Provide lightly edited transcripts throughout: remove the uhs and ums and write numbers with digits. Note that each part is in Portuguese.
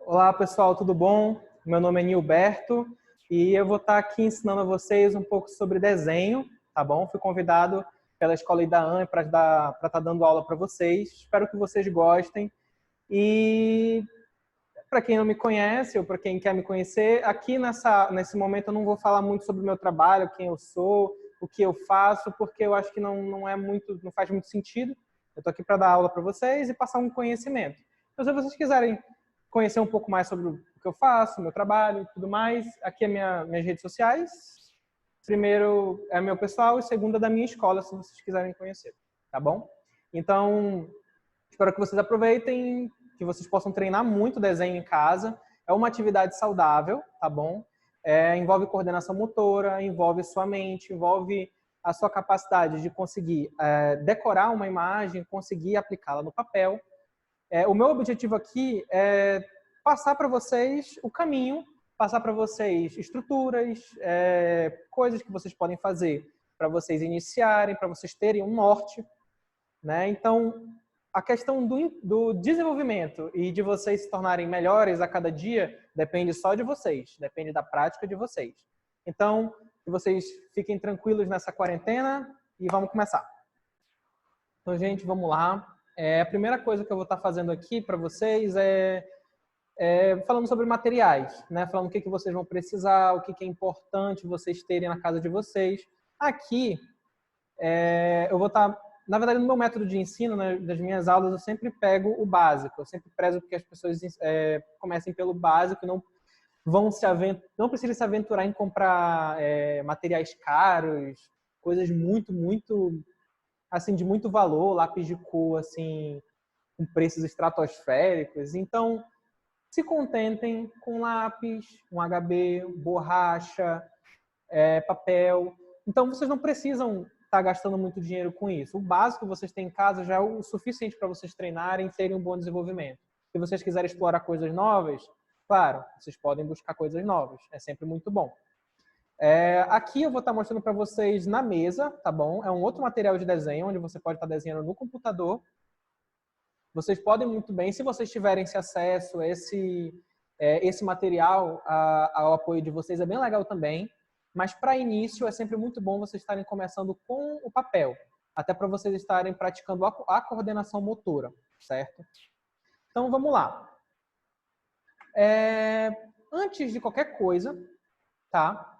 Olá pessoal, tudo bom? Meu nome é Nilberto e eu vou estar aqui ensinando a vocês um pouco sobre desenho, tá bom? Fui convidado pela Escola Idaan para estar dando aula para vocês. Espero que vocês gostem. E para quem não me conhece ou para quem quer me conhecer, aqui nesse momento eu não vou falar muito sobre o meu trabalho, quem eu sou, o que eu faço, porque eu acho que não faz muito sentido. Eu estou aqui para dar aula para vocês e passar um conhecimento. Então, se vocês quiserem conhecer um pouco mais sobre o que eu faço, meu trabalho e tudo mais, aqui é minhas redes sociais. Primeiro é meu pessoal e segundo é da minha escola, se vocês quiserem conhecer, tá bom? Então, espero que vocês aproveitem, que vocês possam treinar muito desenho em casa. É uma atividade saudável, tá bom? Envolve coordenação motora, envolve sua mente, envolve a sua capacidade de conseguir decorar uma imagem, conseguir aplicá-la no papel. O meu objetivo aqui é passar para vocês o caminho, passar para vocês estruturas, coisas que vocês podem fazer para vocês iniciarem, para vocês terem um norte, né? Então, a questão do desenvolvimento e de vocês se tornarem melhores a cada dia depende só de vocês, depende da prática de vocês. Então, que vocês fiquem tranquilos nessa quarentena e vamos começar. Então, gente, vamos lá. A primeira coisa que eu vou estar fazendo aqui para vocês é falando sobre materiais, né? Falando o que vocês vão precisar, o que é importante vocês terem na casa de vocês. Aqui, eu vou estar... Na verdade, no meu método de ensino, né, das minhas aulas, eu sempre pego o básico. Eu sempre prezo que as pessoas comecem pelo básico, não precisem se aventurar em comprar materiais caros, coisas muito, assim, de muito valor, lápis de cor, assim, com preços estratosféricos. Então, se contentem com lápis, um HB, borracha, papel. Então, vocês não precisam estar gastando muito dinheiro com isso. O básico que vocês têm em casa já é o suficiente para vocês treinarem e terem um bom desenvolvimento. Se vocês quiserem explorar coisas novas, claro, vocês podem buscar coisas novas. É sempre muito bom. Aqui eu vou estar mostrando para vocês na mesa, tá bom? É um outro material de desenho, onde você pode estar desenhando no computador. Vocês podem muito bem, se vocês tiverem esse acesso, esse material ao apoio de vocês, é bem legal também. Mas para início é sempre muito bom vocês estarem começando com o papel, até para vocês estarem praticando a coordenação motora, certo? Então vamos lá. Antes de qualquer coisa, tá?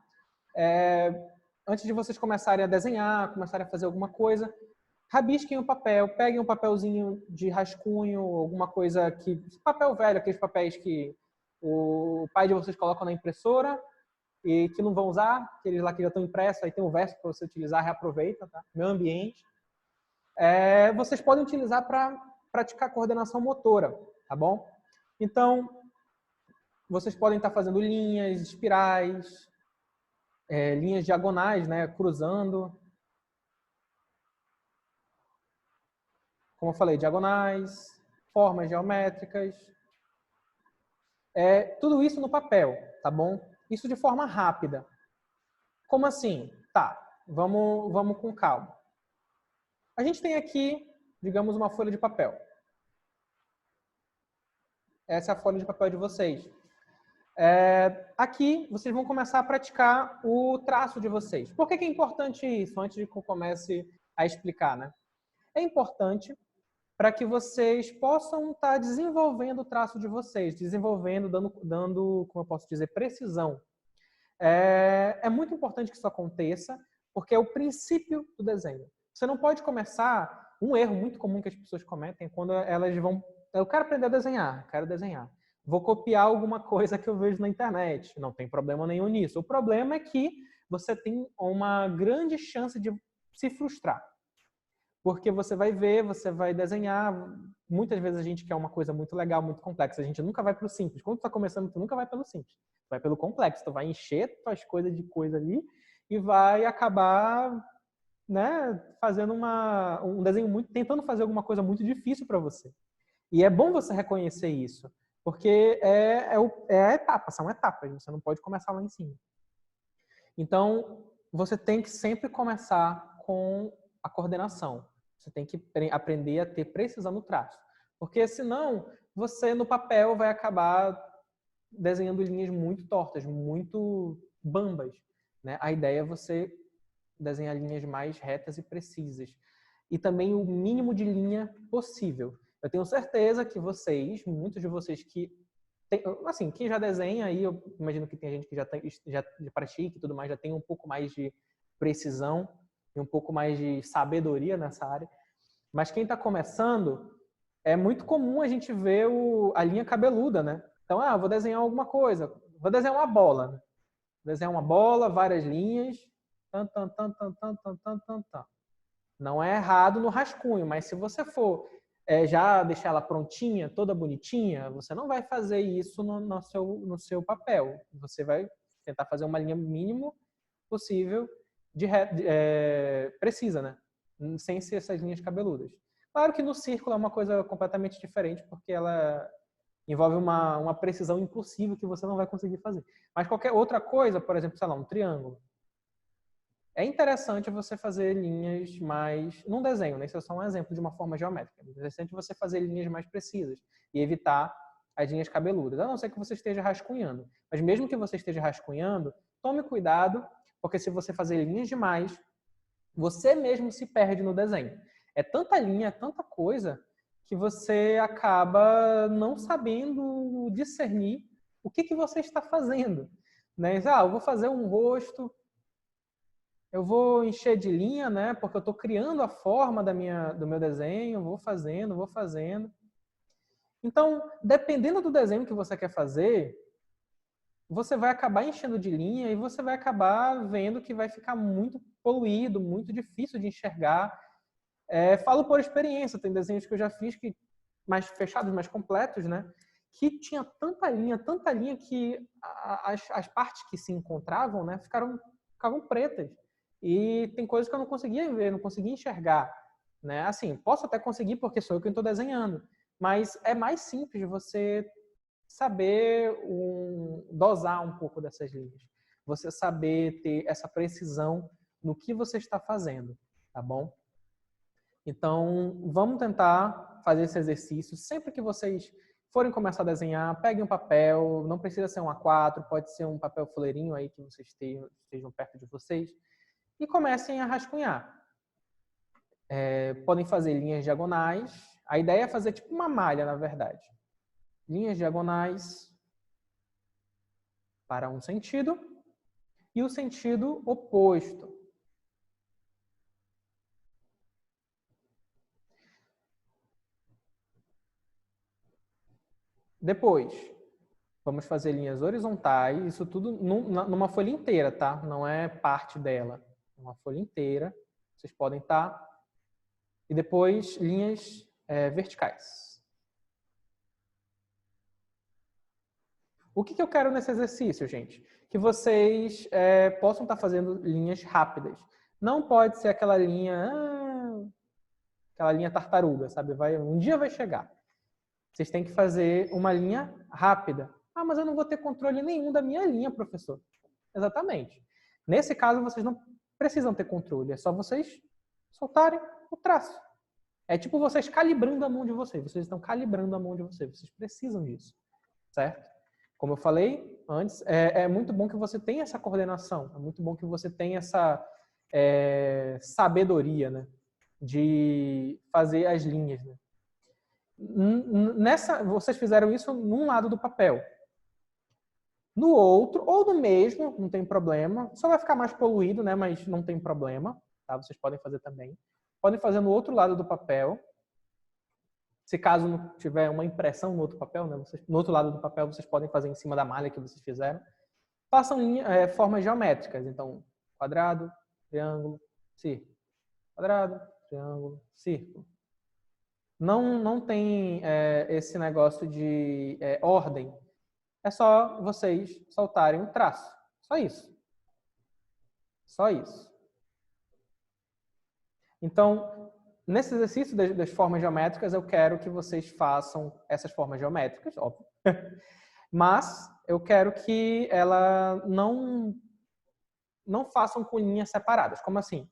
Antes de vocês começarem a desenhar, começarem a fazer alguma coisa, rabisquem o papel, peguem um papelzinho de rascunho, alguma coisa que... Papel velho, aqueles papéis que o pai de vocês coloca na impressora e que não vão usar, aqueles lá que já estão impressos, aí tem um verso para você utilizar, reaproveita, tá? Meio ambiente. Vocês podem utilizar para praticar coordenação motora, tá bom? Então, vocês podem estar fazendo linhas, espirais, linhas diagonais, né, cruzando. Como eu falei, diagonais, formas geométricas. Tudo isso no papel, tá bom? Isso de forma rápida. Como assim? Tá, vamos com calma. A gente tem aqui, digamos, uma folha de papel. Essa é a folha de papel de vocês. Aqui, vocês vão começar a praticar o traço de vocês. Por que é importante isso? Antes de que eu comece a explicar, né? É importante para que vocês possam estar desenvolvendo o traço de vocês, desenvolvendo, dando, como eu posso dizer, precisão. É muito importante que isso aconteça, porque é o princípio do desenho. Você não pode começar... Um erro muito comum que as pessoas cometem é quando elas vão... Eu quero aprender a desenhar, quero desenhar. Vou copiar alguma coisa que eu vejo na internet. Não tem problema nenhum nisso. O problema é que você tem uma grande chance de se frustrar. Porque você vai ver, você vai desenhar. Muitas vezes a gente quer uma coisa muito legal, muito complexa. A gente nunca vai para o simples. Quando tu está começando, tu nunca vai pelo simples. Tu vai pelo complexo. Tu vai encher tuas coisas de coisa ali e vai acabar, né, fazendo um desenho tentando fazer alguma coisa muito difícil para você. E é bom você reconhecer isso, porque a etapa, são etapas. Você não pode começar lá em cima. Então, você tem que sempre começar com a coordenação. Você tem que aprender a ter precisão no traço. Porque senão, você no papel vai acabar desenhando linhas muito tortas, muito bambas, né? A ideia é você desenhar linhas mais retas e precisas. E também o mínimo de linha possível. Eu tenho certeza que vocês, muitos de vocês que tem, assim, quem já desenha aí, eu imagino que tem gente que já pratica e tudo mais, já tem um pouco mais de precisão e um pouco mais de sabedoria nessa área. Mas quem está começando, é muito comum a gente ver a linha cabeluda, né? Então, vou desenhar alguma coisa, vou desenhar uma bola, né? Vou desenhar uma bola, várias linhas, tan, tan, tan, tan, tan, tan, tan, tan, tan. Não é errado no rascunho, mas se você for já deixar ela prontinha, toda bonitinha, você não vai fazer isso no seu papel. Você vai tentar fazer uma linha mínimo possível precisa, né? Sem ser essas linhas cabeludas. Claro que no círculo é uma coisa completamente diferente, porque ela envolve uma precisão impossível que você não vai conseguir fazer. Mas qualquer outra coisa, por exemplo, sei lá, um triângulo. É interessante você fazer linhas mais... Num desenho, né? Isso é só um exemplo de uma forma geométrica. É interessante você fazer linhas mais precisas e evitar as linhas cabeludas. A não ser que você esteja rascunhando. Mas mesmo que você esteja rascunhando, tome cuidado, porque se você fazer linhas demais, você mesmo se perde no desenho. É tanta linha, é tanta coisa, que você acaba não sabendo discernir o que você está fazendo. Né? Eu vou fazer um rosto... Eu vou encher de linha, né? Porque eu estou criando a forma do meu desenho, vou fazendo, vou fazendo. Então, dependendo do desenho que você quer fazer, você vai acabar enchendo de linha e você vai acabar vendo que vai ficar muito poluído, muito difícil de enxergar. Falo por experiência, tem desenhos que eu já fiz que mais fechados, mais completos, né? Que tinha tanta linha que as partes que se encontravam, né, ficavam pretas. E tem coisas que eu não conseguia ver, não conseguia enxergar. Né? Assim, posso até conseguir porque sou eu quem estou desenhando, mas é mais simples você saber dosar um pouco dessas linhas. Você saber ter essa precisão no que você está fazendo, tá bom? Então, vamos tentar fazer esse exercício. Sempre que vocês forem começar a desenhar, peguem um papel, não precisa ser um A4, pode ser um papel fuleirinho aí que vocês estejam perto de vocês, e comecem a rascunhar. Podem fazer linhas diagonais. A ideia é fazer tipo uma malha, na verdade. Linhas diagonais para um sentido e o sentido oposto. Depois, vamos fazer linhas horizontais, isso tudo numa folha inteira, tá? Não é parte dela. Uma folha inteira. Vocês podem estar. E depois, linhas verticais. O que eu quero nesse exercício, gente? Que vocês possam estar fazendo linhas rápidas. Não pode ser aquela linha tartaruga, sabe? Um dia vai chegar. Vocês têm que fazer uma linha rápida. Mas eu não vou ter controle nenhum da minha linha, professor. Exatamente. Nesse caso, vocês não precisam ter controle. É só vocês soltarem o traço. É tipo vocês calibrando a mão de vocês. Vocês estão calibrando a mão de vocês. Vocês precisam disso. Certo? Como eu falei antes, é muito bom que você tenha essa coordenação. É muito bom que você tenha essa sabedoria, né? De fazer as linhas. Né? Vocês fizeram isso num lado do papel. No outro, ou no mesmo, não tem problema. Só vai ficar mais poluído, né? Mas não tem problema. Tá? Vocês podem fazer também. Podem fazer no outro lado do papel. Se caso não tiver uma impressão no outro papel, né? No outro lado do papel, vocês podem fazer em cima da malha que vocês fizeram. Façam formas geométricas. Então, quadrado, triângulo, círculo. Quadrado, triângulo, círculo. Não tem esse negócio de ordem. É só vocês soltarem o traço. Só isso. Só isso. Então, nesse exercício das formas geométricas, eu quero que vocês façam essas formas geométricas, óbvio. Mas eu quero que ela não façam com linhas separadas. Como assim?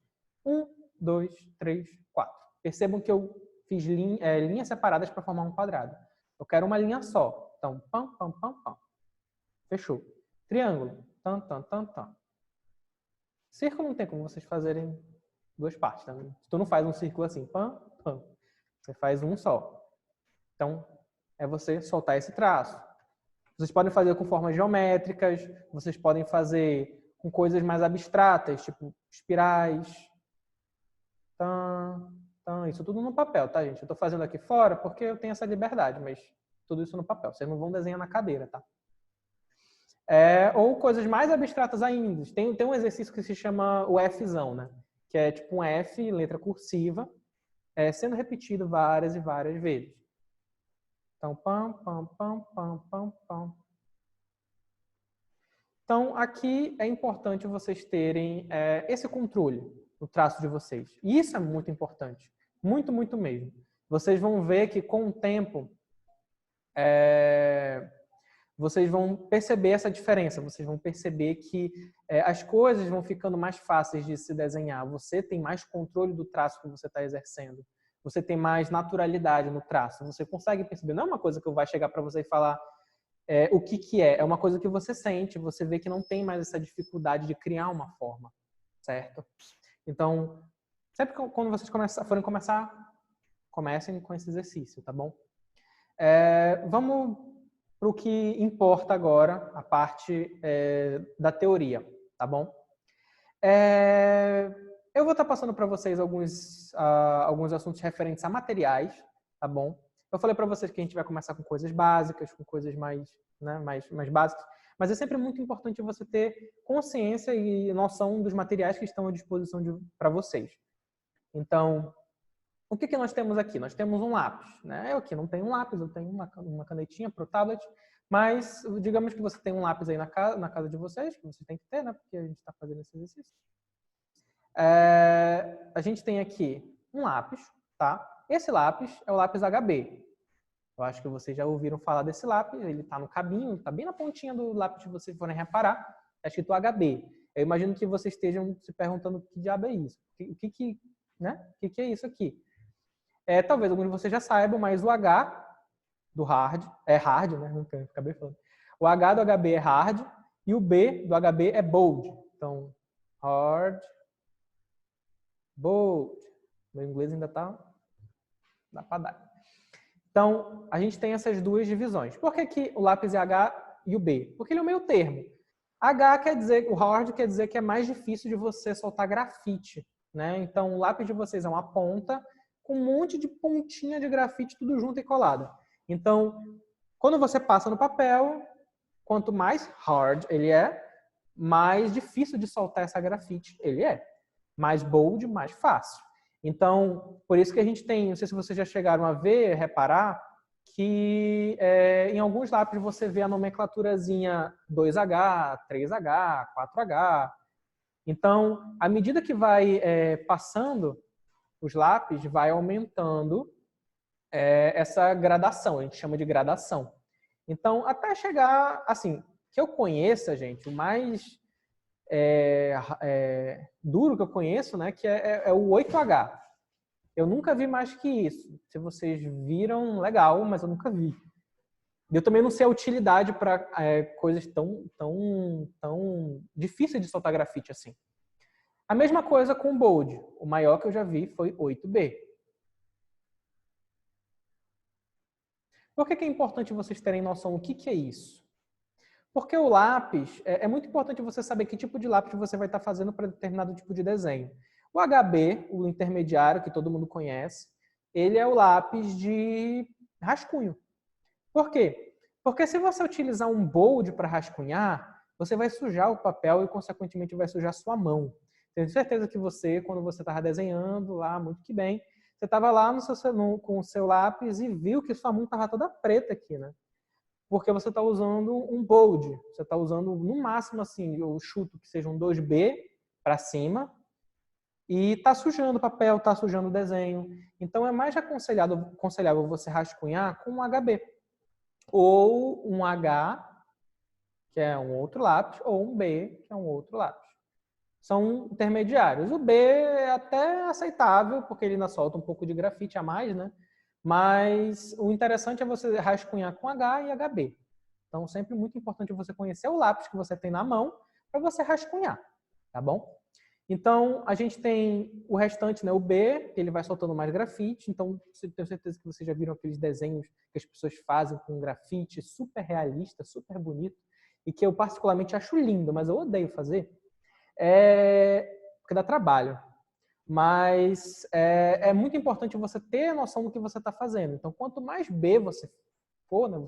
1, 2, 3, 4. Percebam que eu fiz linhas separadas para formar um quadrado. Eu quero uma linha só. Então, pam, pam, pam, pam. Fechou. Triângulo. Tan, tan, tan, tan. Círculo não tem como vocês fazerem duas partes. Tá? Tu não faz um círculo assim, pam, pam. Você faz um só. Então, é você soltar esse traço. Vocês podem fazer com formas geométricas, vocês podem fazer com coisas mais abstratas, tipo espirais. Tan, tan. Isso tudo no papel, tá, gente? Eu tô fazendo aqui fora porque eu tenho essa liberdade, mas tudo isso no papel. Vocês não vão desenhar na cadeira, tá? Ou coisas mais abstratas ainda. Tem um exercício que se chama o Fzão, né? Que é tipo um F, letra cursiva, sendo repetido várias e várias vezes. Então, pam, pam, pam, pam, pam, pam. Então, aqui é importante vocês terem esse controle no traço de vocês. E isso é muito importante. Muito, muito mesmo. Vocês vão ver que, com o tempo, vocês vão perceber essa diferença. Vocês vão perceber que as coisas vão ficando mais fáceis de se desenhar. Você tem mais controle do traço que você está exercendo. Você tem mais naturalidade no traço. Você consegue perceber. Não é uma coisa que eu vou chegar para você e falar o que é. É uma coisa que você sente. Você vê que não tem mais essa dificuldade de criar uma forma. Certo? Então, sempre quando vocês forem começar, comecem com esse exercício, tá bom? Vamos para o que importa agora, a parte da teoria, tá bom? Eu vou estar passando para vocês alguns assuntos referentes a materiais, tá bom? Eu falei para vocês que a gente vai começar com coisas básicas, com coisas mais básicas, mas é sempre muito importante você ter consciência e noção dos materiais que estão à disposição para vocês. Então, o que nós temos aqui? Nós temos um lápis, né? Eu aqui não tenho um lápis, eu tenho uma canetinha para o tablet, mas digamos que você tem um lápis aí na casa de vocês, que vocês têm que ter, né? Porque a gente está fazendo esse exercício. A gente tem aqui um lápis, tá? Esse lápis é o lápis HB. Eu acho que vocês já ouviram falar desse lápis, ele está no cabinho, está bem na pontinha do lápis que vocês forem reparar, está escrito HB. Eu imagino que vocês estejam se perguntando que diabo é isso, o que é isso aqui? Talvez alguns de vocês já saibam, mas o H do hard é hard, né? Acabei falando. O H do HB é hard e o B do HB é bold. Então, hard, bold. Meu inglês ainda dá para dar. Então, a gente tem essas duas divisões. Por que o lápis é H e o B? Porque ele é o meio termo. H quer dizer, o hard quer dizer que é mais difícil de você soltar grafite, né? Então, o lápis de vocês é uma ponta com um monte de pontinha de grafite tudo junto e colada. Então, quando você passa no papel, quanto mais hard ele é, mais difícil de soltar essa grafite ele é. Mais bold, mais fácil. Então, por isso que a gente tem, não sei se vocês já chegaram a ver, reparar, que em alguns lápis você vê a nomenclaturazinha 2H, 3H, 4H. Então, à medida que vai passando os lápis, vai aumentando essa gradação, a gente chama de gradação. Então, até chegar, assim, que eu conheça, gente, o mais duro que eu conheço, né, que é o 8H. Eu nunca vi mais que isso. Se vocês viram, legal, mas eu nunca vi. Eu também não sei a utilidade para coisas tão difíceis de soltar grafite assim. A mesma coisa com o bold. O maior que eu já vi foi 8B. Por que é importante vocês terem noção do que é isso? Porque o lápis, é muito importante você saber que tipo de lápis você vai estar fazendo para determinado tipo de desenho. O HB, o intermediário, que todo mundo conhece, ele é o lápis de rascunho. Por quê? Porque se você utilizar um bold para rascunhar, você vai sujar o papel e, consequentemente, vai sujar sua mão. Tenho certeza que você, quando você estava desenhando lá, muito que bem, você estava lá com o seu lápis e viu que sua mão estava toda preta aqui, né? Porque você está usando um bold. Você está usando, no máximo, assim, eu chuto que seja um 2B para cima, e está sujando o papel, está sujando o desenho. Então, é mais aconselhável você rascunhar com um HB. Ou um H, que é um outro lápis, ou um B, que é um outro lápis. São intermediários. O B é até aceitável, porque ele ainda solta um pouco de grafite a mais, né? Mas o interessante é você rascunhar com H e HB. Então, sempre muito importante você conhecer o lápis que você tem na mão para você rascunhar, tá bom? Então, a gente tem o restante, né, o B, ele vai soltando mais grafite. Então, tenho certeza que vocês já viram aqueles desenhos que as pessoas fazem com grafite super realista, super bonito, e que eu particularmente acho lindo, mas eu odeio fazer, porque dá trabalho. Mas é muito importante você ter a noção do que você está fazendo. Então, quanto mais B você for, né,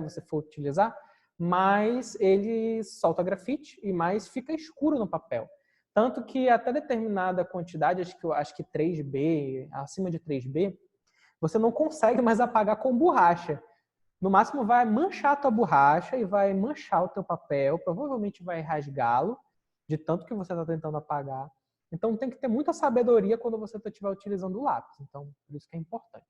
você for utilizar, mais ele solta grafite e mais fica escuro no papel. Tanto que até determinada quantidade, acho que 3B, acima de 3B, você não consegue mais apagar com borracha. No máximo vai manchar a tua borracha e vai manchar o teu papel, provavelmente vai rasgá-lo, de tanto que você está tentando apagar. Então tem que ter muita sabedoria quando você estiver utilizando o lápis. Então, por isso que é importante.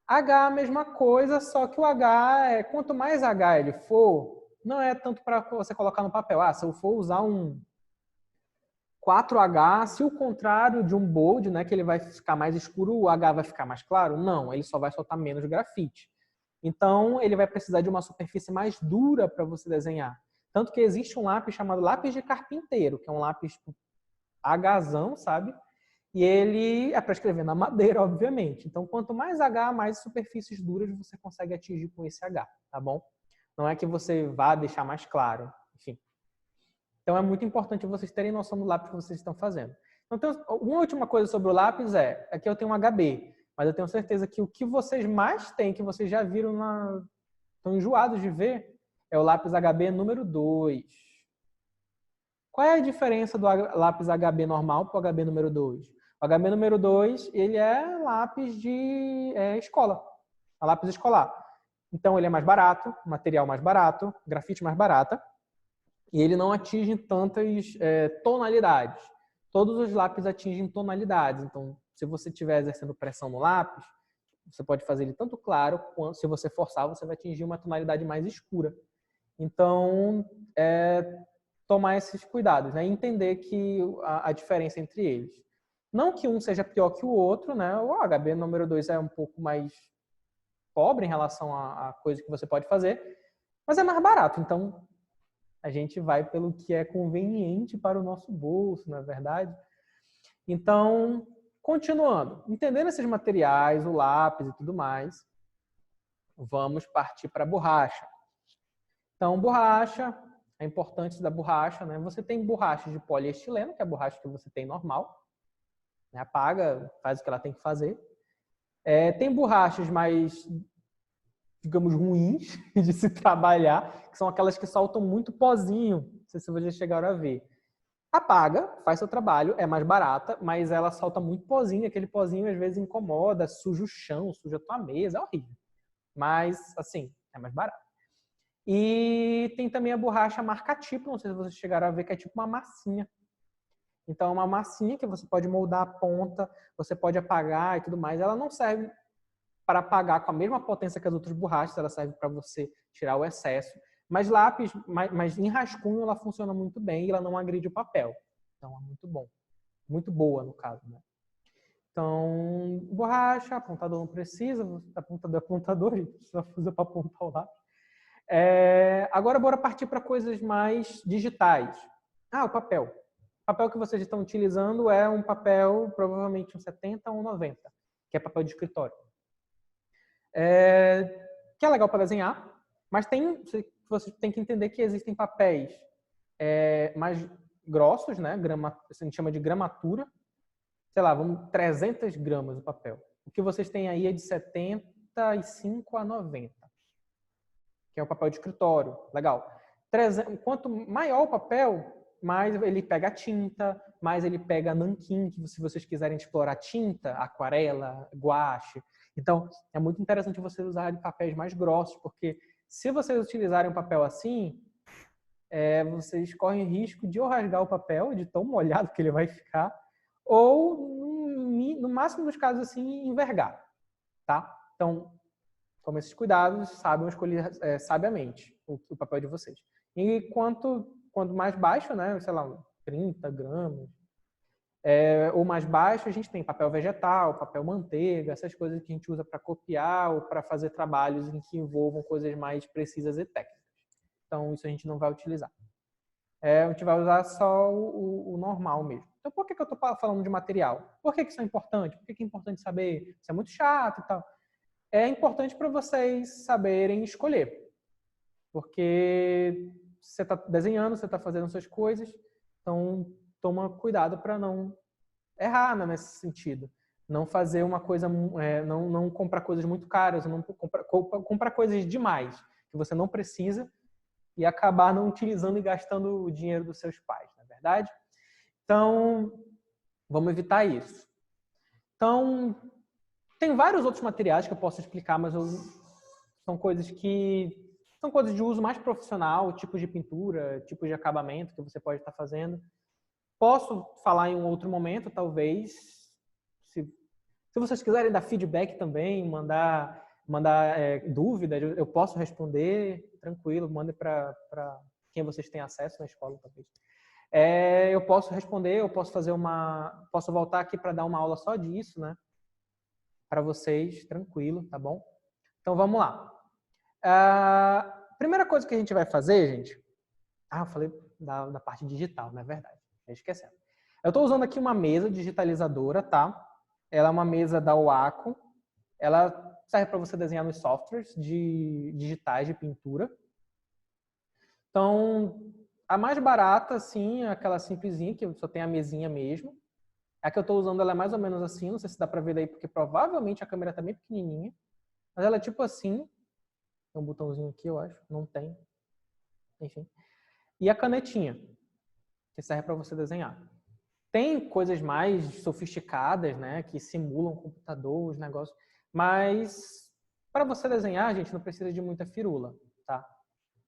H, a mesma coisa, só que o H, quanto mais H ele for, não é tanto para você colocar no papel. Se eu for usar um 4H, se o contrário de um bold, né, que ele vai ficar mais escuro, o H vai ficar mais claro? Não, ele só vai soltar menos grafite. Então, ele vai precisar de uma superfície mais dura para você desenhar. Tanto que existe um lápis chamado lápis de carpinteiro, que é um lápis Hzão, sabe? E ele é para escrever na madeira, obviamente. Então, quanto mais H, mais superfícies duras você consegue atingir com esse H, tá bom? Não é que você vá deixar mais claro, enfim. Então, é muito importante vocês terem noção do lápis que vocês estão fazendo. Então, uma última coisa sobre o lápis aqui eu tenho um HB, mas eu tenho certeza que o que vocês mais têm, que vocês já viram, estão enjoados de ver, é o lápis HB número 2. Qual é a diferença do lápis HB normal para o HB número 2? O HB número 2, ele é lápis de escola, é lápis escolar. Então, ele é mais barato, material mais barato, grafite mais barata, e ele não atinge tantas tonalidades. Todos os lápis atingem tonalidades. Então, se você estiver exercendo pressão no lápis, você pode fazer ele tanto claro, quanto se você forçar, você vai atingir uma tonalidade mais escura. Então, tomar esses cuidados, né? E entender que a diferença entre eles. Não que um seja pior que o outro, né? O HB número 2 é um pouco mais pobre em relação a coisa que você pode fazer, mas é mais barato. Então, a gente vai pelo que é conveniente para o nosso bolso, não é verdade? Então, continuando, entendendo esses materiais, o lápis e tudo mais, vamos partir para a borracha. Então, borracha, é importante da borracha, né? Você tem borracha de poliestileno, que é a borracha que você tem normal, né? Apaga, faz o que ela tem que fazer. Tem borrachas mais, digamos, ruins de se trabalhar, que são aquelas que soltam muito pozinho. Não sei se vocês chegaram a ver. Apaga, faz seu trabalho, é mais barata, mas ela solta muito pozinho. Aquele pozinho às vezes incomoda, suja o chão, suja a tua mesa, é horrível. Mas, assim, é mais barato. E tem também a borracha marca-tipo, não sei se vocês chegaram a ver, que é tipo uma massinha. Então, é uma massinha que você pode moldar a ponta, você pode apagar e tudo mais. Ela não serve para apagar com a mesma potência que as outras borrachas, ela serve para você tirar o excesso. Mas lápis, mas em rascunho, ela funciona muito bem e ela não agride o papel. Então, é muito bom. Muito boa, no caso, né? Então, borracha, apontador não precisa, apontador é apontador, a gente precisa fazer para apontar o lápis. Agora, bora partir para coisas mais digitais. O papel. O papel que vocês estão utilizando é um papel, provavelmente um 70 ou um 90, que é papel de escritório. Que é legal para desenhar, mas você tem que entender que existem papéis mais grossos, né? A gente chama de gramatura. Sei lá, 300 gramas o papel. O que vocês têm aí é de 75 a 90, que é o papel de escritório. Legal. Quanto maior o papel, mais ele pega tinta, mais ele pega nanquim, que se vocês quiserem explorar tinta, aquarela, guache. Então, é muito interessante vocês usarem papéis mais grossos, porque se vocês utilizarem um papel assim, vocês correm risco de ou rasgar o papel, de tão molhado que ele vai ficar, ou, no máximo dos casos, assim, envergar, tá? Então, tomem esses cuidados, saibam escolher sabiamente o papel de vocês. E quanto mais baixo, né, sei lá, 30 gramas, ou mais baixo, a gente tem papel vegetal, papel manteiga, essas coisas que a gente usa para copiar ou para fazer trabalhos em que envolvam coisas mais precisas e técnicas. Então, isso a gente não vai utilizar. A gente vai usar só o normal mesmo. Então, por que eu estou falando de material? Por que isso é importante? Por que é importante saber? Isso é muito chato e tal. É importante para vocês saberem escolher. Porque você está desenhando, você está fazendo suas coisas, então toma cuidado para não errar, né, nesse sentido. Não fazer uma coisa, não comprar coisas muito caras, não comprar coisas demais que você não precisa e acabar não utilizando e gastando o dinheiro dos seus pais, não é verdade? Então, vamos evitar isso. Então, tem vários outros materiais que eu posso explicar, mas são coisas de uso mais profissional, tipos de pintura, tipos de acabamento que você pode estar fazendo. Posso falar em um outro momento, talvez. Se vocês quiserem dar feedback também, mandar dúvidas, eu posso responder, tranquilo, mande para quem vocês têm acesso na escola, talvez. Eu posso responder, eu posso posso voltar aqui para dar uma aula só disso, né? Para vocês, tranquilo, tá bom? Então, vamos lá. A primeira coisa que a gente vai fazer, gente... eu falei da parte digital, não é verdade? Esquecendo. Eu estou usando aqui uma mesa digitalizadora, tá? Ela é uma mesa da Wacom. Ela serve para você desenhar nos softwares digitais de pintura. Então, a mais barata, assim, é aquela simplesinha, que só tem a mesinha mesmo. A que eu estou usando, ela é mais ou menos assim. Não sei se dá para ver daí, porque provavelmente a câmera está bem pequenininha. Mas ela é tipo assim. Tem um botãozinho aqui, eu acho. Não tem. Enfim. E a canetinha, que serve para você desenhar. Tem coisas mais sofisticadas, né, que simulam o computador, os negócios, mas para você desenhar, a gente não precisa de muita firula, tá?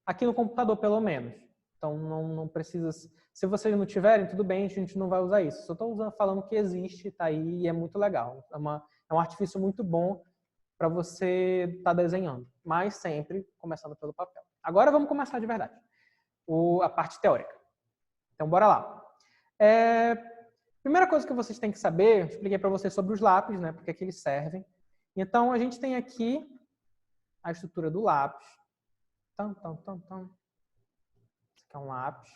Aqui no computador, pelo menos. Então, não precisa... Se vocês não tiverem, tudo bem, a gente não vai usar isso. Só estou falando que existe, tá aí e é muito legal. É um artifício muito bom para você estar desenhando, mas sempre começando pelo papel. Agora vamos começar de verdade. A parte teórica. Então, bora lá. Primeira coisa que vocês têm que saber, eu expliquei para vocês sobre os lápis, né? Porque que eles servem. Então, a gente tem aqui a estrutura do lápis. Esse aqui é um lápis.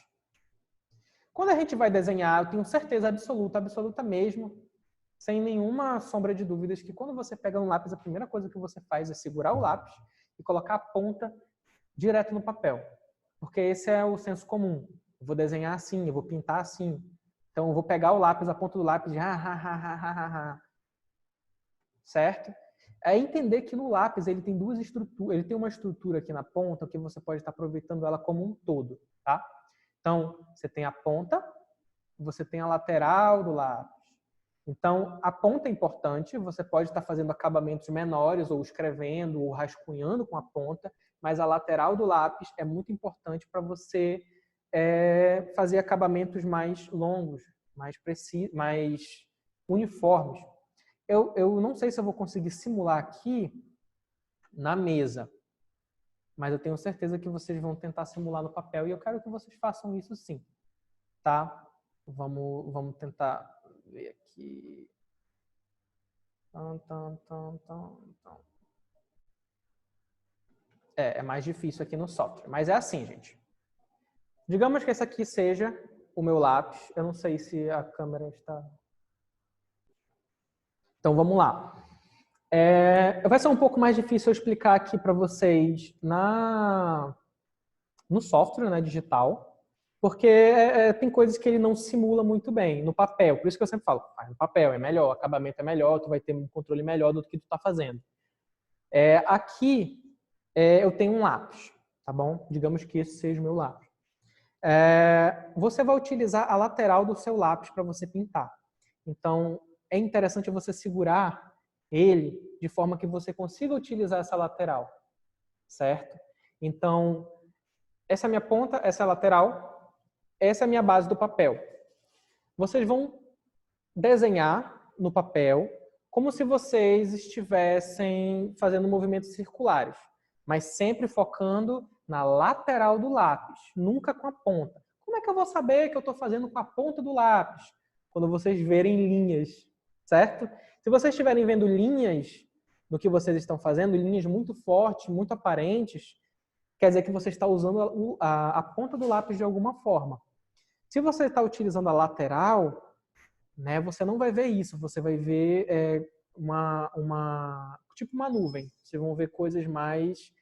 Quando a gente vai desenhar, eu tenho certeza absoluta mesmo, sem nenhuma sombra de dúvidas, que quando você pega um lápis, a primeira coisa que você faz é segurar o lápis e colocar a ponta direto no papel. Porque esse é o senso comum. Eu vou desenhar assim, eu vou pintar assim. Então, eu vou pegar o lápis, a ponta do lápis, certo? É entender que no lápis ele tem duas estruturas, ele tem uma estrutura aqui na ponta que você pode estar aproveitando ela como um todo, tá? Então, você tem a ponta, você tem a lateral do lápis. Então, a ponta é importante, você pode estar fazendo acabamentos menores, ou escrevendo, ou rascunhando com a ponta, mas a lateral do lápis é muito importante para você fazer acabamentos mais longos, mais precisos, mais uniformes. Eu não sei se eu vou conseguir simular aqui na mesa, mas eu tenho certeza que vocês vão tentar simular no papel e eu quero que vocês façam isso sim, tá? Vamos tentar ver aqui. É mais difícil aqui no software, mas é assim, gente. Digamos que esse aqui seja o meu lápis. Eu não sei se a câmera está... Então, vamos lá. Vai ser um pouco mais difícil eu explicar aqui para vocês no software, né, digital, porque tem coisas que ele não simula muito bem no papel. Por isso que eu sempre falo, no papel é melhor, o acabamento é melhor, tu vai ter um controle melhor do que tu está fazendo. Aqui eu tenho um lápis, tá bom? Digamos que esse seja o meu lápis. Você vai utilizar a lateral do seu lápis para você pintar. Então, é interessante você segurar ele de forma que você consiga utilizar essa lateral, certo? Então, essa é a minha ponta, essa é a lateral, essa é a minha base do papel. Vocês vão desenhar no papel como se vocês estivessem fazendo movimentos circulares, mas sempre focando na lateral do lápis, nunca com a ponta. Como é que eu vou saber que eu estou fazendo com a ponta do lápis? Quando vocês verem linhas, certo? Se vocês estiverem vendo linhas no que vocês estão fazendo, linhas muito fortes, muito aparentes, quer dizer que você está usando a ponta do lápis de alguma forma. Se você está utilizando a lateral, né, você não vai ver isso, você vai ver tipo uma nuvem. Vocês vão ver coisas mais...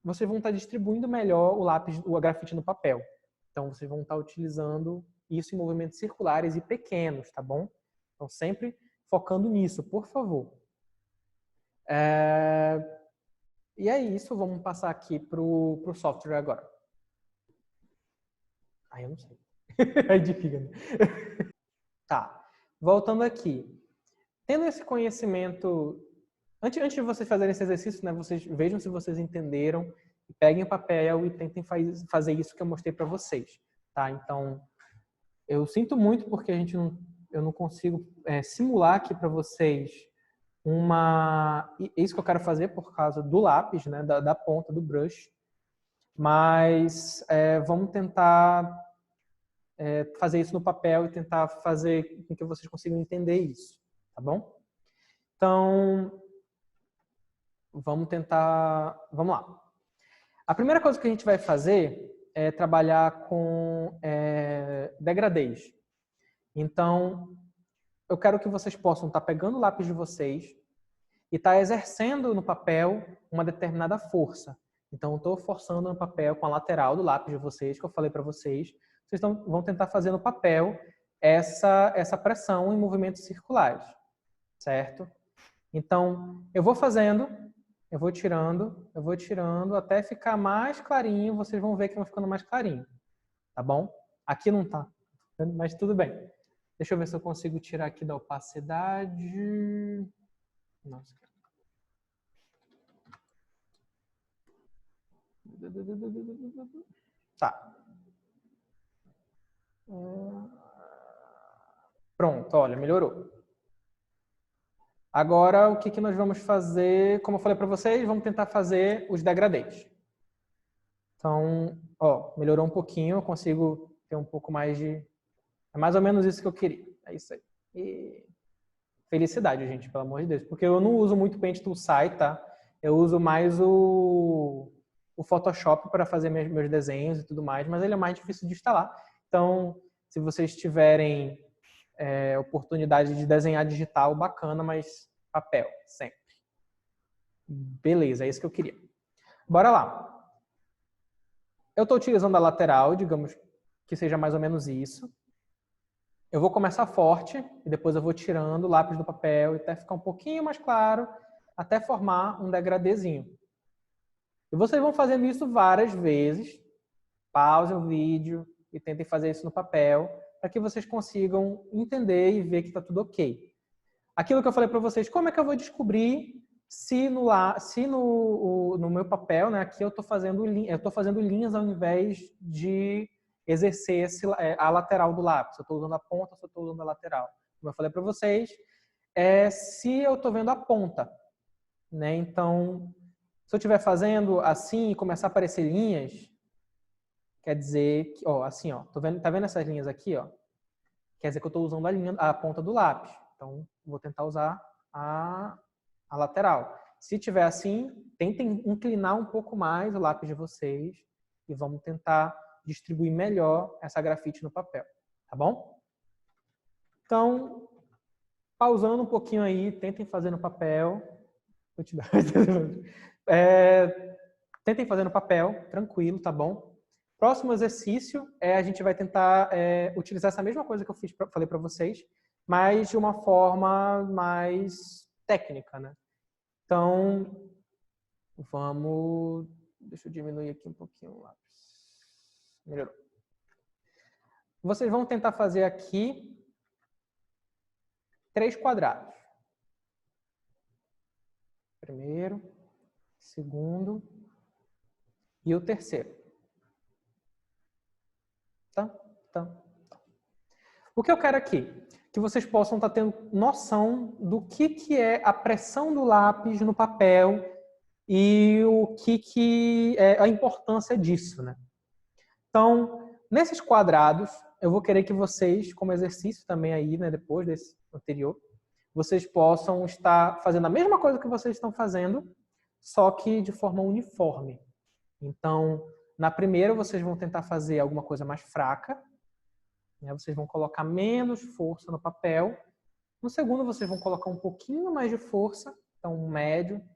vocês vão estar distribuindo melhor o grafite no papel. Então, vocês vão estar utilizando isso em movimentos circulares e pequenos, tá bom? Então, sempre focando nisso, por favor. E é isso, vamos passar aqui para o software agora. Eu não sei. Aí fica, né? Tá, voltando aqui. Tendo esse conhecimento, antes de vocês fazerem esse exercício, né, vocês vejam se vocês entenderam, peguem o papel e tentem fazer isso que eu mostrei para vocês, tá? Então, eu sinto muito porque eu não consigo simular aqui para vocês isso que eu quero fazer por causa do lápis, né, da ponta do brush, mas vamos tentar fazer isso no papel e tentar fazer com que vocês consigam entender isso, tá bom? Então, vamos lá. A primeira coisa que a gente vai fazer é trabalhar com degradês. Então, eu quero que vocês possam estar pegando o lápis de vocês e estar exercendo no papel uma determinada força. Então, eu estou forçando no papel com a lateral do lápis de vocês, que eu falei para vocês. Vocês vão tentar fazer no papel essa pressão em movimentos circulares, certo? Então, eu vou fazendo, eu vou tirando até ficar mais clarinho. Vocês vão ver que vai ficando mais clarinho, tá bom? Aqui não tá, mas tudo bem. Deixa eu ver se eu consigo tirar aqui da opacidade. Nossa. Tá. Pronto, olha, melhorou. Agora, o que nós vamos fazer? Como eu falei para vocês, vamos tentar fazer os degradês. Então, ó, melhorou um pouquinho, eu consigo ter um pouco mais de... É mais ou menos isso que eu queria. É isso aí. E... Felicidade, gente, pelo amor de Deus. Porque eu não uso muito Paint Toolside, tá? Eu uso mais o Photoshop para fazer meus desenhos e tudo mais, mas ele é mais difícil de instalar. Então, se vocês tiverem oportunidade de desenhar digital, bacana, mas papel, sempre. Beleza, é isso que eu queria. Bora lá. Eu estou utilizando a lateral, digamos que seja mais ou menos isso. Eu vou começar forte e depois eu vou tirando o lápis do papel até ficar um pouquinho mais claro, até formar um degradêzinho. E vocês vão fazendo isso várias vezes. Pausem o vídeo e tentem fazer isso no papel para que vocês consigam entender e ver que está tudo ok. Aquilo que eu falei para vocês, como é que eu vou descobrir se no meu papel, né, aqui eu estou fazendo linhas ao invés de exercer a lateral do lápis. Eu estou usando a ponta, eu estou usando a lateral. Como eu falei para vocês, se eu estou vendo a ponta, né? Então, se eu estiver fazendo assim e começar a aparecer linhas, quer dizer que, ó, assim, ó, tá vendo essas linhas aqui, ó? Quer dizer que eu estou usando a ponta do lápis. Então, vou tentar usar a lateral. Se tiver assim, tentem inclinar um pouco mais o lápis de vocês e vamos tentar distribuir melhor essa grafite no papel, tá bom? Então, pausando um pouquinho aí, tentem fazer no papel. Tentem fazer no papel, tranquilo, tá bom? Próximo exercício a gente vai tentar utilizar essa mesma coisa que eu falei para vocês, mas de uma forma mais técnica, né? Então, deixa eu diminuir aqui um pouquinho o lápis. Melhorou. Vocês vão tentar fazer aqui 3 quadrados. Primeiro, segundo e o terceiro. Tá? O que eu quero aqui? Que vocês possam estar tendo noção do que é a pressão do lápis no papel e o que é a importância disso, né? Então, nesses quadrados, eu vou querer que vocês, como exercício também aí, né, depois desse anterior, vocês possam estar fazendo a mesma coisa que vocês estão fazendo, só que de forma uniforme. Então, na primeira, vocês vão tentar fazer alguma coisa mais fraca, né? Vocês vão colocar menos força no papel. No segundo, vocês vão colocar um pouquinho mais de força, então um médio.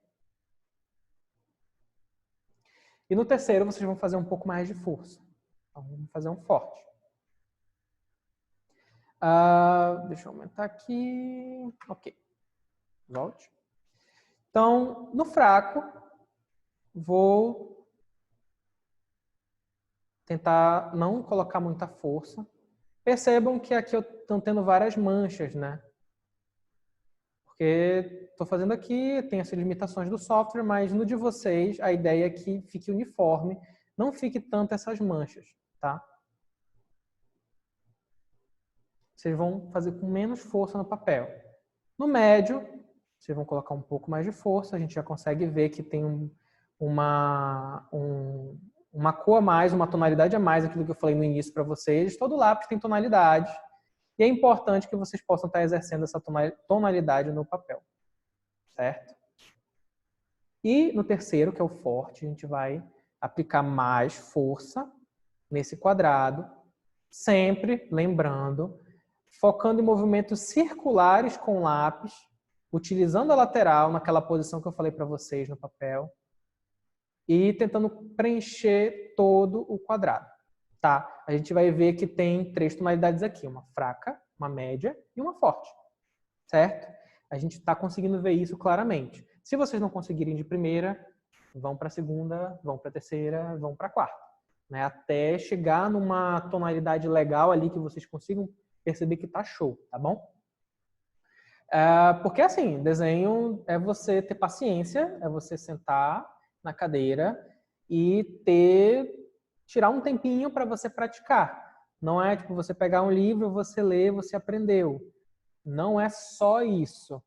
E no terceiro, vocês vão fazer um pouco mais de força. Então, vamos fazer um forte. Deixa eu aumentar aqui. Ok. Volte. Então, no fraco, vou tentar não colocar muita força. Percebam que aqui eu estou tendo várias manchas, né? Porque estou fazendo aqui, tem essas limitações do software, mas no de vocês, a ideia é que fique uniforme, não fique tanto essas manchas, tá? Vocês vão fazer com menos força no papel. No médio, vocês vão colocar um pouco mais de força, a gente já consegue ver que tem uma cor a mais, uma tonalidade a mais, aquilo que eu falei no início para vocês. Todo lápis tem tonalidade, e é importante que vocês possam estar exercendo essa tonalidade no papel, certo? E no terceiro, que é o forte, a gente vai aplicar mais força nesse quadrado, sempre lembrando, focando em movimentos circulares com o lápis, utilizando a lateral naquela posição que eu falei para vocês no papel e tentando preencher todo o quadrado, tá? A gente vai ver que tem 3 tonalidades aqui, uma fraca, uma média e uma forte, certo? A gente está conseguindo ver isso claramente. Se vocês não conseguirem de primeira, vão para a segunda, vão para a terceira, vão para a quarta, né? Até chegar numa tonalidade legal ali que vocês consigam perceber que tá show, tá bom? Porque assim, desenho é você ter paciência, é você sentar na cadeira e tirar um tempinho para você praticar. Não é tipo você pegar um livro, você lê, você aprendeu. Não é só isso,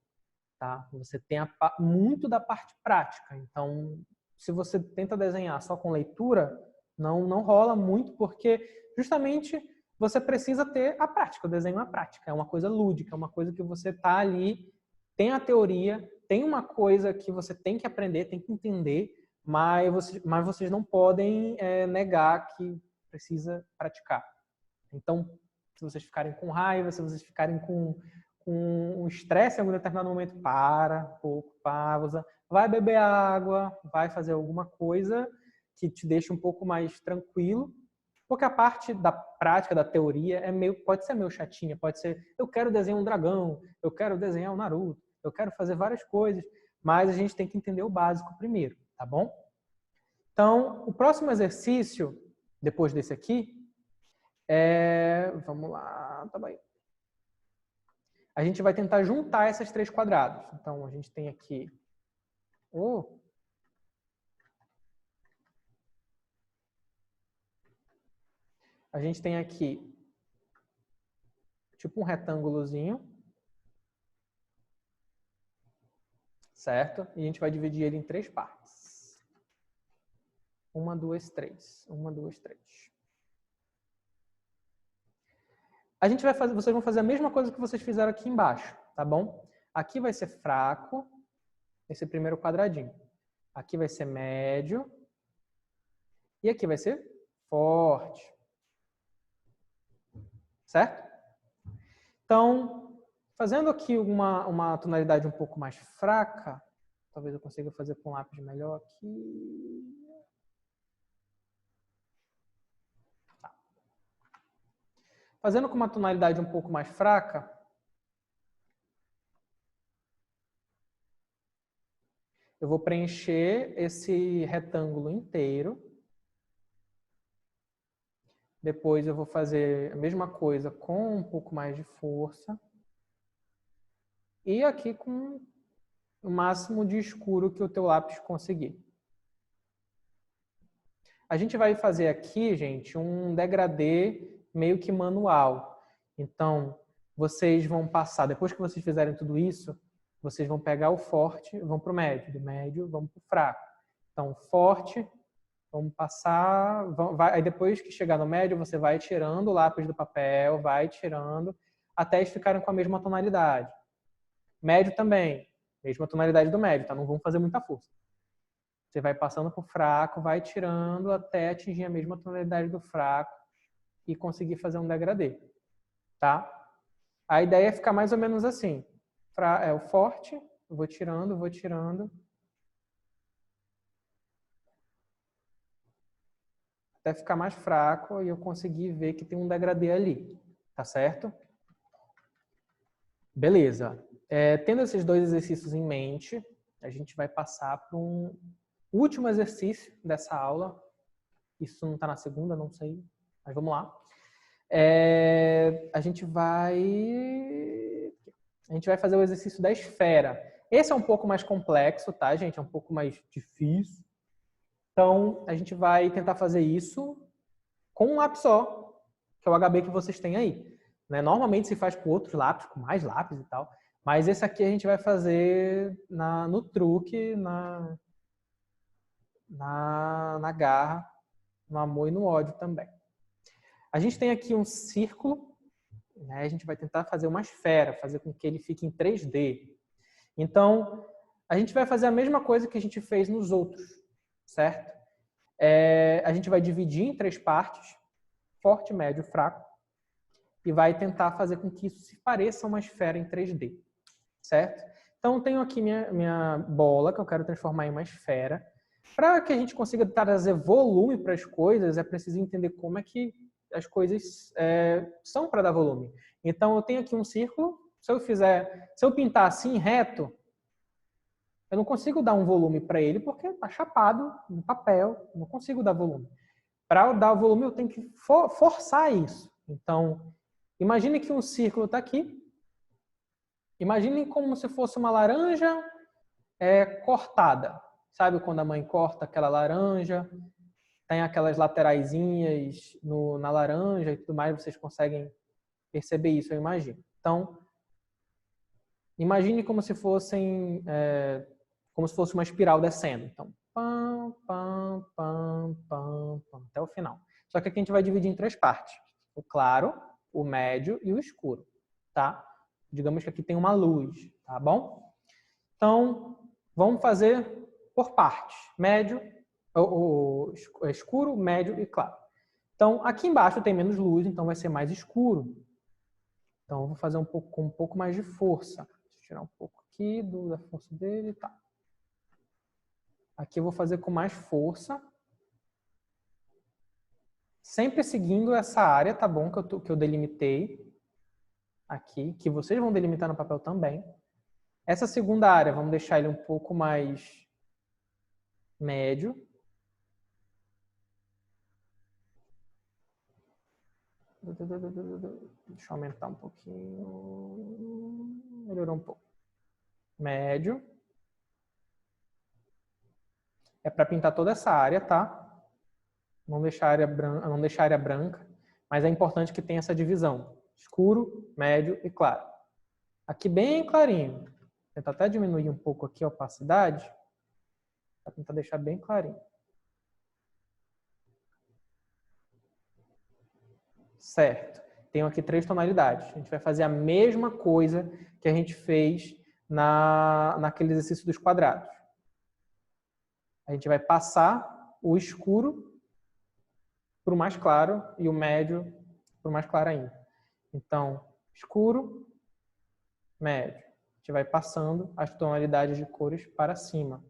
tá? Você tem muito da parte prática. Então, se você tenta desenhar só com leitura, não rola muito, porque justamente você precisa ter a prática. O desenho é a prática, é uma coisa lúdica, é uma coisa que você tá ali, tem a teoria, tem uma coisa que você tem que aprender, tem que entender, mas vocês não podem negar que precisa praticar. Então, se vocês ficarem com raiva, se vocês ficarem com um estresse em algum determinado momento, para, pouco, pausa, vai beber água, vai fazer alguma coisa que te deixe um pouco mais tranquilo, porque a parte da prática, da teoria, pode ser meio chatinha, pode ser, eu quero desenhar um dragão, eu quero desenhar um Naruto, eu quero fazer várias coisas, mas a gente tem que entender o básico primeiro, tá bom? Então, o próximo exercício, depois desse aqui, vamos lá, tá bem. A gente vai tentar juntar esses 3 quadrados. Então, a gente tem aqui a gente tem aqui tipo um retângulozinho, certo? E a gente vai dividir ele em 3 partes. 1, 2, 3. 1, 2, 3. A gente vai fazer, vocês vão fazer a mesma coisa que vocês fizeram aqui embaixo, tá bom? Aqui vai ser fraco, esse primeiro quadradinho. Aqui vai ser médio. E aqui vai ser forte. Certo? Então, fazendo aqui uma tonalidade um pouco mais fraca, talvez eu consiga fazer com um lápis melhor aqui. Tá. Fazendo com uma tonalidade um pouco mais fraca, eu vou preencher esse retângulo inteiro. Depois eu vou fazer a mesma coisa com um pouco mais de força. E aqui com o máximo de escuro que o teu lápis conseguir. A gente vai fazer aqui, gente, um degradê meio que manual. Então, vocês vão passar, depois que vocês fizerem tudo isso, vocês vão pegar o forte, vão para o médio, do médio vão para o fraco. Então, forte, vamos passar, aí depois que chegar no médio, você vai tirando o lápis do papel, vai tirando, até eles ficarem com a mesma tonalidade. Médio também, mesma tonalidade do médio, tá? Não vão fazer muita força. Você vai passando por fraco, vai tirando até atingir a mesma tonalidade do fraco e conseguir fazer um degradê, tá? A ideia é ficar mais ou menos assim. É o forte, eu vou tirando, até ficar mais fraco e eu conseguir ver que tem um degradê ali, tá certo? Beleza. Tendo esses dois exercícios em mente, a gente vai passar para um último exercício dessa aula. Isso não está na segunda, não sei, mas vamos lá. A gente vai fazer o exercício da esfera. Esse é um pouco mais complexo, tá, gente? É um pouco mais difícil. Então, a gente vai tentar fazer isso com um lápis só, que é o HB que vocês têm aí. Né? Normalmente se faz com outros lápis, com mais lápis e tal. Mas esse aqui a gente vai fazer no truque, na garra, no amor e no ódio também. A gente tem aqui um círculo, né? A gente vai tentar fazer uma esfera, fazer com que ele fique em 3D. Então, a gente vai fazer a mesma coisa que a gente fez nos outros, certo? A gente vai dividir em 3 partes, forte, médio, fraco, e vai tentar fazer com que isso se pareça uma esfera em 3D, certo? Então, tenho aqui minha bola, que eu quero transformar em uma esfera. Para que a gente consiga trazer volume para as coisas, é preciso entender como é que as coisas são para dar volume. Então, eu tenho aqui um círculo. Se eu pintar assim, reto, eu não consigo dar um volume para ele, porque está chapado no papel, não consigo dar volume. Para dar volume, eu tenho que forçar isso. Então, imagine que um círculo está aqui. Imagine como se fosse uma laranja cortada. Sabe quando a mãe corta aquela laranja? Tem aquelas lateraisinhas na laranja e tudo mais. Vocês conseguem perceber isso, eu imagino. Então, imagine como se fosse uma espiral descendo. Então, pam, pam, pam, pam, pam, até o final. Só que aqui a gente vai dividir em 3 partes. O claro, o médio e o escuro, tá? Digamos que aqui tem uma luz, tá bom? Então, vamos fazer por partes. Médio, o escuro, médio e claro. Então, aqui embaixo tem menos luz, então vai ser mais escuro. Então, eu vou fazer com um pouco mais de força. Deixa eu tirar um pouco aqui da força dele, tá. Aqui eu vou fazer com mais força. Sempre seguindo essa área, tá bom? Que eu delimitei aqui, que vocês vão delimitar no papel também. Essa segunda área, vamos deixar ele um pouco mais médio. Deixa eu aumentar um pouquinho. Melhorou um pouco. Médio. É para pintar toda essa área, tá? Não deixar a área branca, mas é importante que tenha essa divisão. Escuro, médio e claro. Aqui bem clarinho. Vou tentar até diminuir um pouco aqui a opacidade, para tentar deixar bem clarinho. Certo. Tenho aqui 3 tonalidades. A gente vai fazer a mesma coisa que a gente fez naquele exercício dos quadrados. A gente vai passar o escuro para o mais claro e o médio para o mais claro ainda. Então, escuro, médio. A gente vai passando as tonalidades de cores para cima.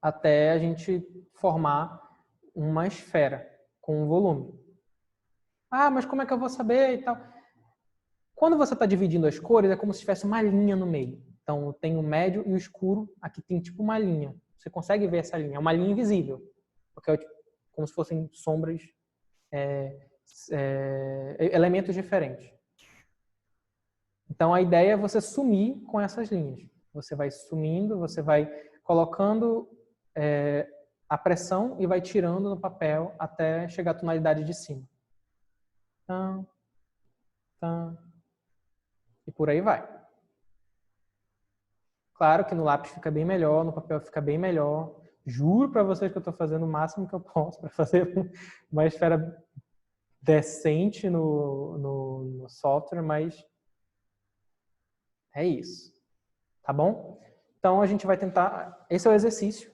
Até a gente formar uma esfera com um volume. Ah, mas como é que eu vou saber e tal? Quando você está dividindo as cores, é como se tivesse uma linha no meio. Então, tem o médio e o escuro. Aqui tem tipo uma linha. Você consegue ver essa linha. É uma linha invisível. Porque é como se fossem sombras, elementos diferentes. Então, a ideia é você sumir com essas linhas. Você vai sumindo, você vai colocando a pressão e vai tirando no papel até chegar à tonalidade de cima. Tam, tam, e por aí vai. Claro que no lápis fica bem melhor, no papel fica bem melhor. Juro para vocês que eu estou fazendo o máximo que eu posso para fazer uma esfera decente no software, mas é isso. Tá bom? Então, a gente vai tentar... Esse é o exercício.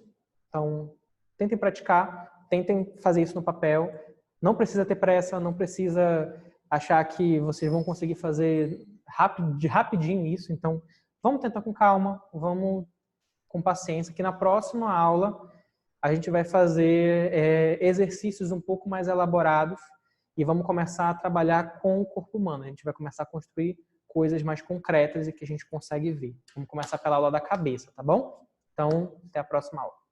Então, tentem praticar, tentem fazer isso no papel. Não precisa ter pressa, não precisa achar que vocês vão conseguir fazer rapidinho isso. Então, vamos tentar com calma, vamos com paciência, que na próxima aula a gente vai fazer exercícios um pouco mais elaborados e vamos começar a trabalhar com o corpo humano. A gente vai começar a construir coisas mais concretas e que a gente consegue ver. Vamos começar pela aula da cabeça, tá bom? Então, até a próxima aula.